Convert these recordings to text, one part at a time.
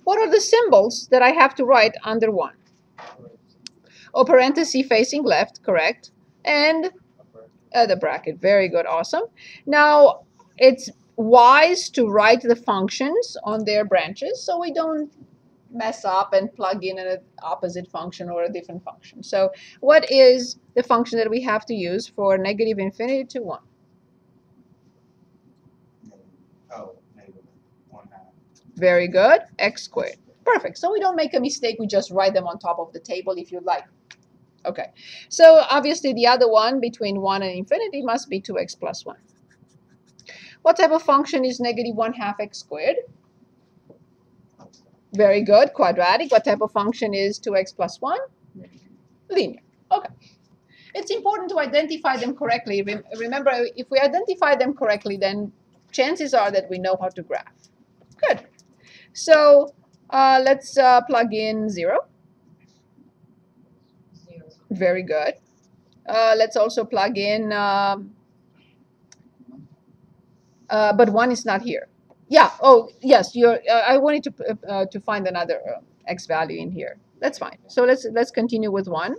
What are the symbols that I have to write under 1? Oh, parenthesis facing left, correct. And the bracket. Very good, awesome. Now, it's wise to write the functions on their branches so we don't mess up and plug in an opposite function or a different function. So what is the function that we have to use for negative infinity to 1? Very good. X squared. Perfect. So we don't make a mistake. We just write them on top of the table if you'd like. Okay. So obviously the other one between 1 and infinity must be 2x plus 1. What type of function is negative 1/2 x squared? Very good. Quadratic. What type of function is 2x plus 1? Linear. Okay. It's important to identify them correctly. Remember, if we identify them correctly, then chances are that we know how to graph. Good. So let's plug in 0. Very good. Let's also plug in, but 1 is not here. Yeah. Oh, yes. I wanted to find another x value in here. That's fine. So let's continue with 1.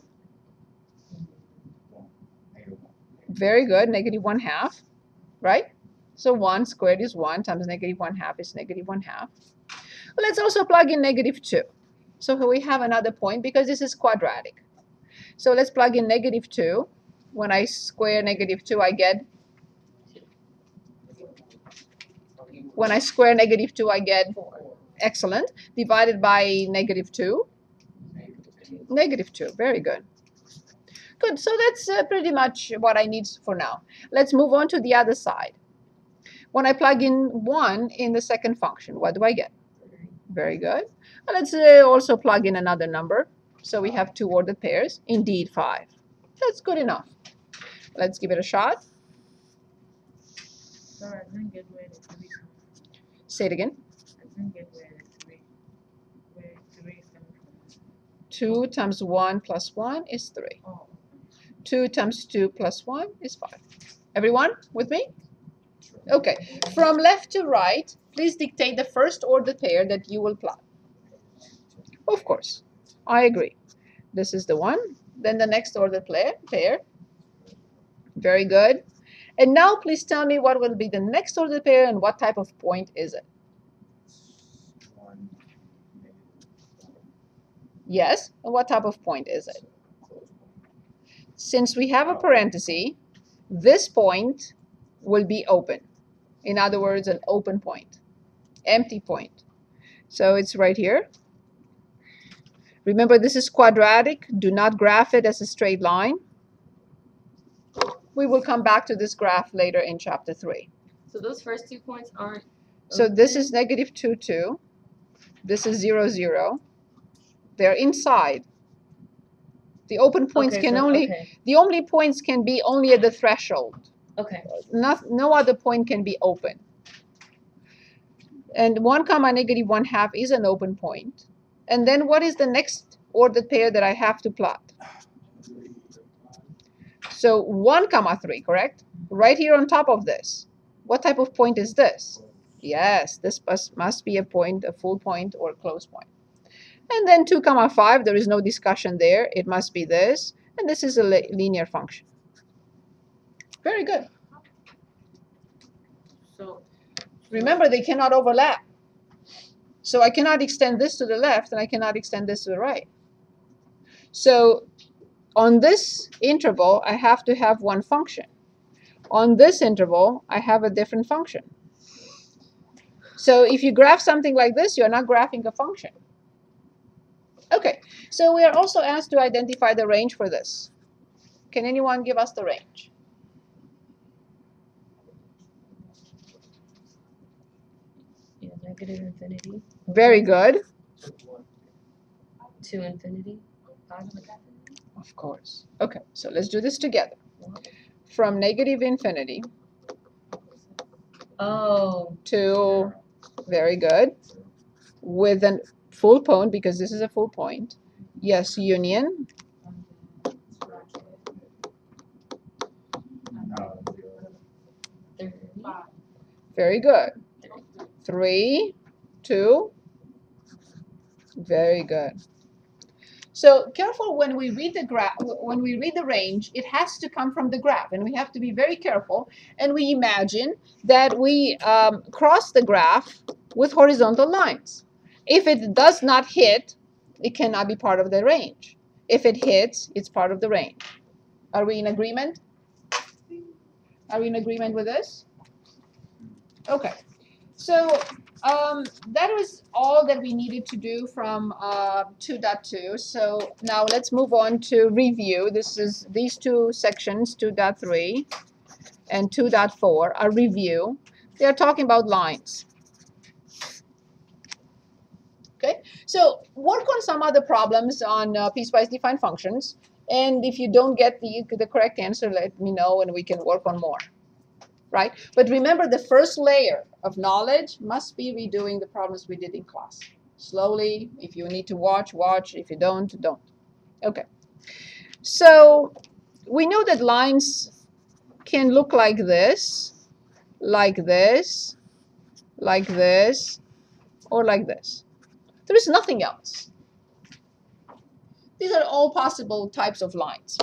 Very good. Negative 1/2, right? So 1 squared is 1 times negative 1/2 is negative 1/2. Let's also plug in negative 2. So we have another point because this is quadratic. So let's plug in negative 2. When I square negative 2, I get. When I square negative 2, I get. Excellent. Divided by negative 2. Negative 2. Very good. Good. So that's pretty much what I need for now. Let's move on to the other side. When I plug in 1 in the second function, what do I get? Very good. Let's also plug in another number. So we have 2 ordered pairs. Indeed, 5. That's good enough. Let's give it a shot. Sorry, I didn't get where the 3 comes from. Say it again. I didn't get where 3 is coming from. 2 times 1 plus 1 is 3. Oh. 2 times 2 plus 1 is 5. Everyone with me? Okay. From left to right, please dictate the first ordered pair that you will plot. Of course. I agree. This is the one. Then the next ordered pair. Very good. And now please tell me what will be the next ordered pair and what type of point is it? Yes. And what type of point is it? Since we have a parenthesis, this point will be open. In other words, an open point, empty point. So it's right here. Remember, this is quadratic. Do not graph it as a straight line. We will come back to this graph later in chapter 3. So those first 2 points aren't. So this is negative 2, 2. This is 0, 0. They're inside. The open points Okay, can so- only, okay. the only points can be only at the threshold. Okay. No other point can be open. And 1 comma negative 1/2 is an open point. And then what is the next ordered pair that I have to plot? So 1 comma 3, correct? Right here on top of this. What type of point is this? Yes, this must be a point, a full point or a close point. And then 2 comma 5, there is no discussion there. It must be this. And this is a linear function. Very good. So Remember, they cannot overlap. So I cannot extend this to the left, and I cannot extend this to the right. So on this interval, I have to have one function. On this interval, I have a different function. So if you graph something like this, you're not graphing a function. Okay, so we are also asked to identify the range for this. Can anyone give us the range? yeah, negative infinity Very good. to infinity. Of course. Okay, so let's do this together. From negative infinity Oh, to, very good, with a full point, because this is a full point. Yes, union. Very good. 3 to Very good. So careful when we read the graph, when we read the range, it has to come from the graph, and we have to be very careful. And we imagine that we cross the graph with horizontal lines. If it does not hit, it cannot be part of the range. If it hits, it's part of the range. Are we in agreement? Are we in agreement with this? Okay. So that was all that we needed to do from 2.2. So now let's move on to review. This is these two sections, 2.3 and 2.4, are review. They are talking about lines. Okay, so work on some other problems on piecewise defined functions. And if you don't get the correct answer, let me know and we can work on more. Right? But remember, the first layer of knowledge must be redoing the problems we did in class. Slowly. If you need to watch, watch. If you don't, don't. Okay. So we know that lines can look like this, like this, like this, or like this. There is nothing else. These are all possible types of lines.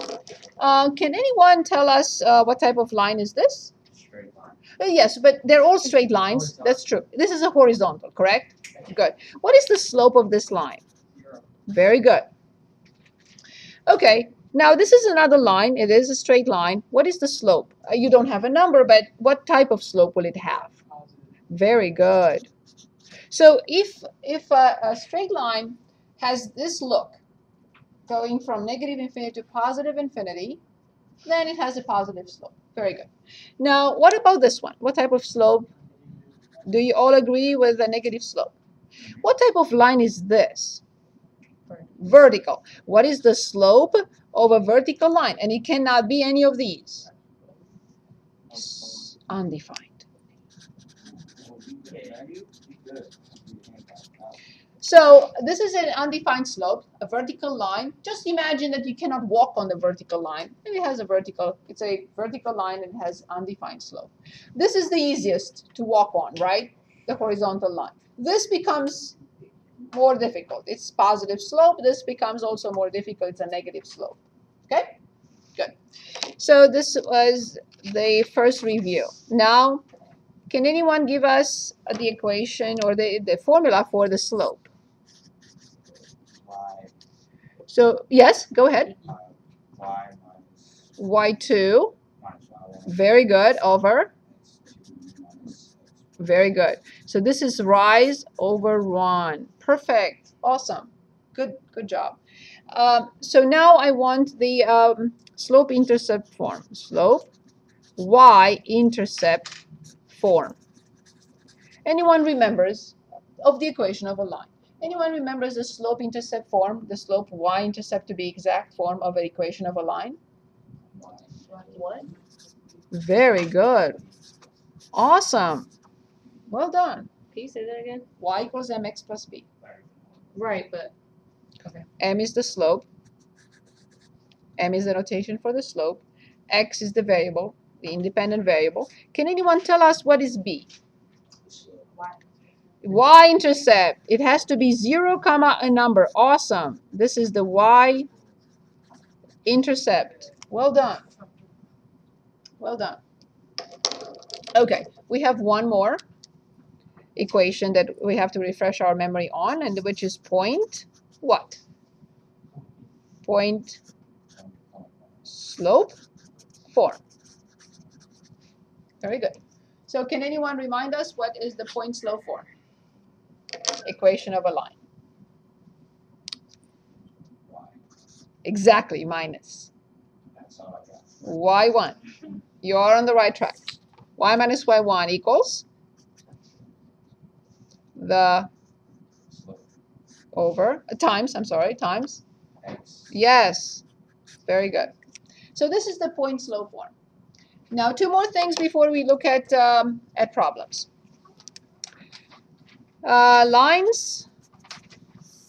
Can anyone tell us what type of line is this? Straight line. Yes, but they're all straight lines. That's true. This is a horizontal, correct? Good. What is the slope of this line? Very good. Okay, now this is another line. It is a straight line. What is the slope? You don't have a number, but what type of slope will it have? Very good. So if a straight line has this look, going from negative infinity to positive infinity, then it has a positive slope. Very good. Now, what about this one? What type of slope? Do you all agree with the negative slope? What type of line is this? Vertical. What is the slope of a vertical line? And it cannot be any of these. Undefined. So this is an undefined slope, a vertical line. Just imagine that you cannot walk on the vertical line. And it has a vertical, it's a vertical line and it has undefined slope. This is the easiest to walk on, right? The horizontal line. This becomes more difficult. It's positive slope. This becomes also more difficult. It's a negative slope. Okay? Good. So this was the first review. Now, can anyone give us the equation or the formula for the slope? So, yes, go ahead. Y minus Y2. minus Y1. Very good. Over. It's 2 minus X. Very good. So this is rise over 1. Perfect. Awesome. Good job. So now I want the slope-intercept form. Slope, y-intercept form. Anyone remembers of the equation of a line? Anyone remembers the slope-intercept form, the slope y-intercept to be exact form of an equation of a line? What? Very good. Awesome. Well done. Can you say that again? Y equals mx plus b. Right, but M is the slope. M is the notation for the slope. X is the variable, the independent variable. Can anyone tell us what is b? Y-intercept. It has to be 0, comma, a number. Awesome. This is the y-intercept. Well done. Well done. Okay, we have one more equation that we have to refresh our memory on, and which is point what? Point slope form. Very good. So can anyone remind us what is the point slope form? Equation of a line. Exactly, minus That's all I got. y1. You are on the right track. Y minus y1 equals the Slope. over times, I'm sorry, times. X. Yes, very good. So this is the point slope form. Now, two more things before we look at problems. Lines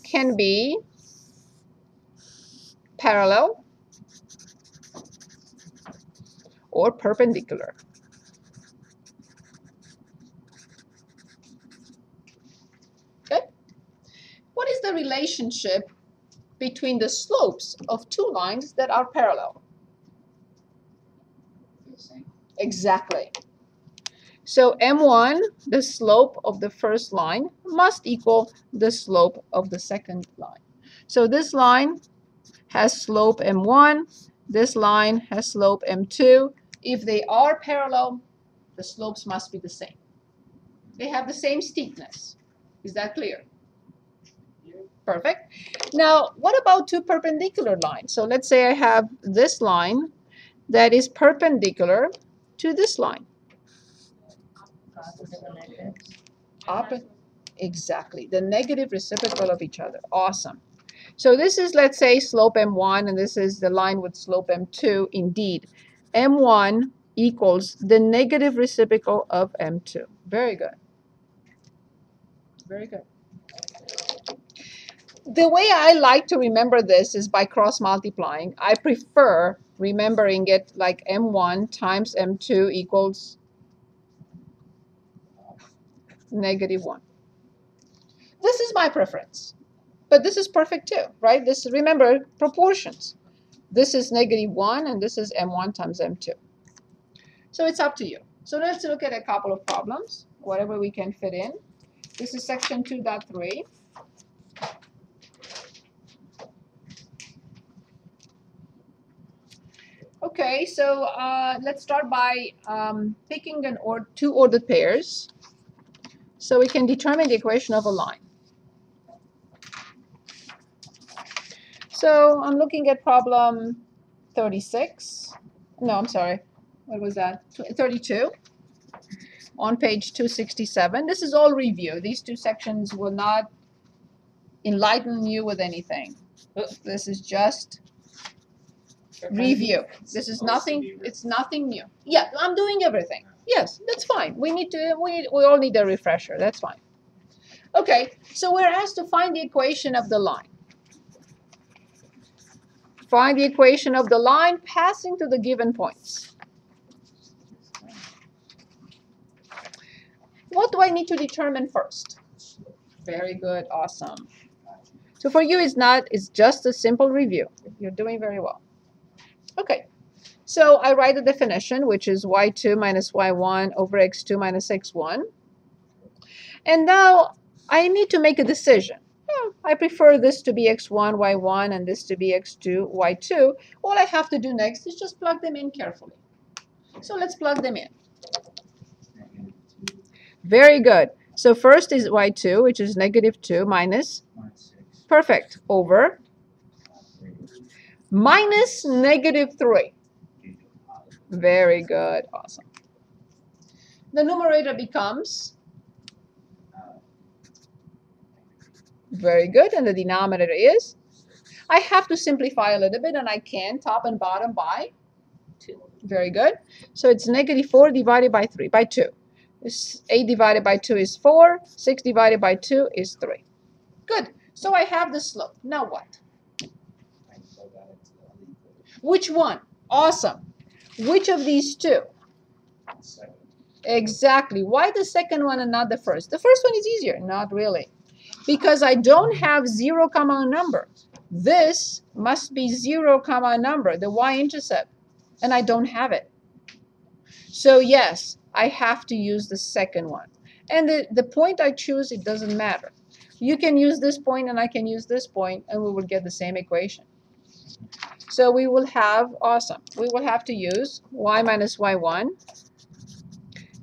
can be parallel or perpendicular. Okay? What is the relationship between the slopes of two lines that are parallel? The same. Exactly. So M1, the slope of the first line, must equal the slope of the second line. So this line has slope M1, this line has slope M2. If they are parallel, the slopes must be the same. They have the same steepness. Is that clear? Perfect. Now, what about two perpendicular lines? So let's say I have this line that is perpendicular to this line. Exactly, the negative reciprocal of each other. Awesome. So this is, let's say, slope M1, and this is the line with slope M2. Indeed, M1 equals the negative reciprocal of M2. Very good. Very good. The way I like to remember this is by cross multiplying. I prefer remembering it like M1 times M2 equals -1. This is my preference, but this is perfect too, right? This, remember, proportions. This is -1 and this is M1 times M2. So it's up to you. So let's look at a couple of problems, whatever we can fit in. This is section 2.3. Okay, so let's start by picking two ordered pairs so we can determine the equation of a line. So I'm looking at problem 36. No, I'm sorry. What was that? 32 on page 267. This is all review. These two sections will not enlighten you with anything. This is just review. This is nothing. It's nothing new. Yeah, I'm doing everything. Yes, that's fine. We all need a refresher. That's fine. Okay, so we're asked to find the equation of the line. Find the equation of the line passing to the given points. What do I need to determine first? Very good, awesome. So for you, it's just a simple review. You're doing very well. Okay, so I write the definition, which is y2 minus y1 over x2 minus x1. And now I need to make a decision. I prefer this to be x1, y1, and this to be x2, y2. All I have to do next is just plug them in carefully. So let's plug them in. Very good. So first is y2, which is -2 minus, perfect, over minus -3. Very good, awesome. The numerator becomes, very good, and the denominator is, I have to simplify a little bit, and I can top and bottom by 2. Very good. So it's -4 divided by 3, by 2. 8 divided by 2 is 4. 6 divided by 2 is 3. Good. So I have the slope. Now what? Which one? Awesome. Which of these two? Exactly. Why the second one and not the first? The first one is easier. Not really. Because I don't have 0, a number. This must be 0, a number, the y-intercept, and I don't have it. So yes, I have to use the second one. And the point I choose, it doesn't matter. You can use this point and I can use this point, and we will get the same equation. So we will have, awesome, we will have to use y minus y1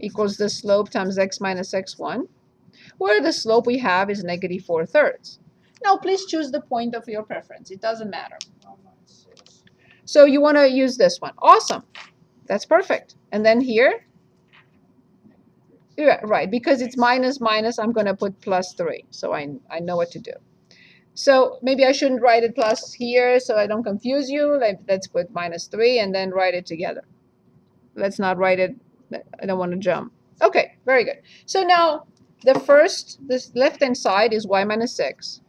equals the slope times x minus x1, where the slope we have is -4/3. Now please choose the point of your preference. It doesn't matter. So you want to use this one. Awesome. That's perfect. And then here, yeah, right, because it's minus minus, I'm going to put +3. So I know what to do. So maybe I shouldn't write it plus here so I don't confuse you. Let's put -3 and then write it together. Let's not write it. I don't want to jump. Okay, very good. So now this left-hand side is y minus 6.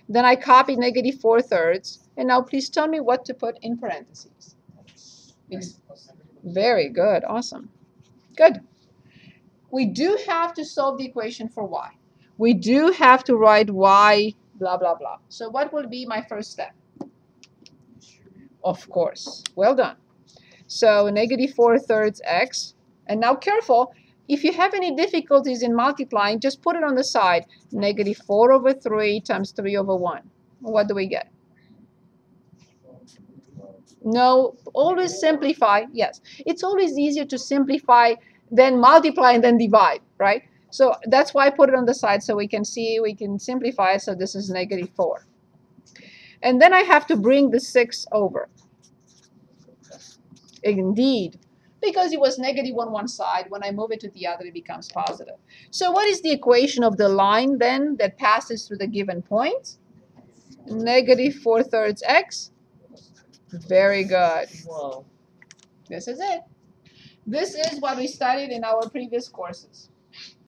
Then I copy -4/3. And now please tell me what to put in parentheses. Very good. Awesome. Good. We do have to solve the equation for y. We do have to write y blah, blah, blah. So what will be my first step? Of course. Well done. So negative 4/3 x. And now careful, if you have any difficulties in multiplying, just put it on the side. Negative 4/3 times 3/1. What do we get? No, always simplify. Yes, it's always easier to simplify than multiply and then divide, right? So that's why I put it on the side so we can see, we can simplify it. So this is negative 4. And then I have to bring the 6 over. Indeed, because it was negative on one side. When I move it to the other, it becomes positive. So what is the equation of the line then that passes through the given point? Negative 4/3 x. Very good. Whoa. This is it. This is what we studied in our previous courses.